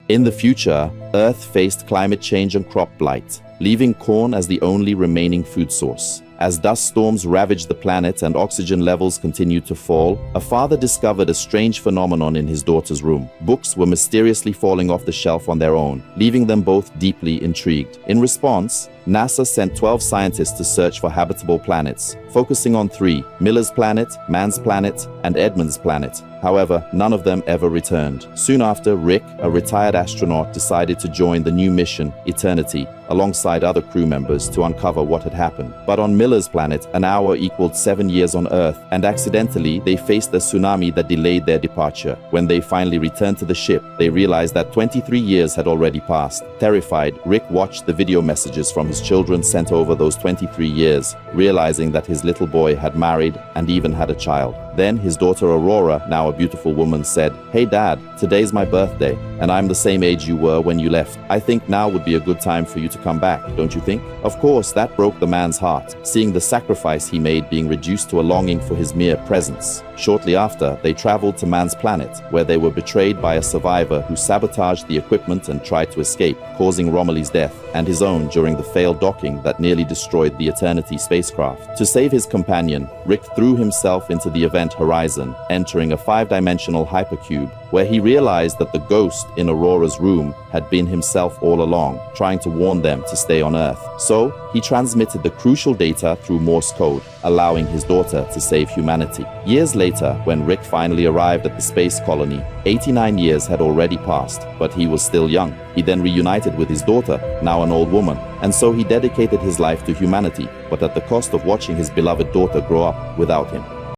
In the future, Earth faced climate change and crop blight, leaving corn as the only remaining food source. As dust storms ravaged the planet and oxygen levels continued to fall, a father discovered a strange phenomenon in his daughter's room. Books were mysteriously falling off the shelf on their own, leaving them both deeply intrigued. In response, NASA sent 12 scientists to search for habitable planets, focusing on 3: Miller's planet, Mann's planet, and Edmund's planet. However, none of them ever returned. Soon after, Rick, a retired astronaut, decided to join the new mission, Eternity, alongside other crew members to uncover what had happened. But on Miller's planet, an hour equaled 7 years on Earth, and accidentally, they faced a tsunami that delayed their departure. When they finally returned to the ship, they realized that 23 years had already passed. Terrified, Rick watched the video messages from his children sent over those 23 years, realizing that his little boy had married and even had a child. Then his daughter Aurora, now a beautiful woman, said, "Hey Dad, today's my birthday, and I'm the same age you were when you left. I think now would be a good time for you to come back, don't you think?" Of course, that broke the man's heart, seeing the sacrifice he made being reduced to a longing for his mere presence. Shortly after, they traveled to Mann's planet, where they were betrayed by a survivor who sabotaged the equipment and tried to escape, causing Romilly's death and his own during the failed docking that nearly destroyed the Eternity spacecraft. To save his companion, Rick threw himself into the event horizon, entering a 5-dimensional hypercube, where he realized that the ghost in Aurora's room had been himself all along, trying to warn them to stay on Earth. So, he transmitted the crucial data through Morse code, allowing his daughter to save humanity. Years later, when Rick finally arrived at the space colony, 89 years had already passed, but he was still young. He then reunited with his daughter, now an old woman, and so he dedicated his life to humanity, but at the cost of watching his beloved daughter grow up without him.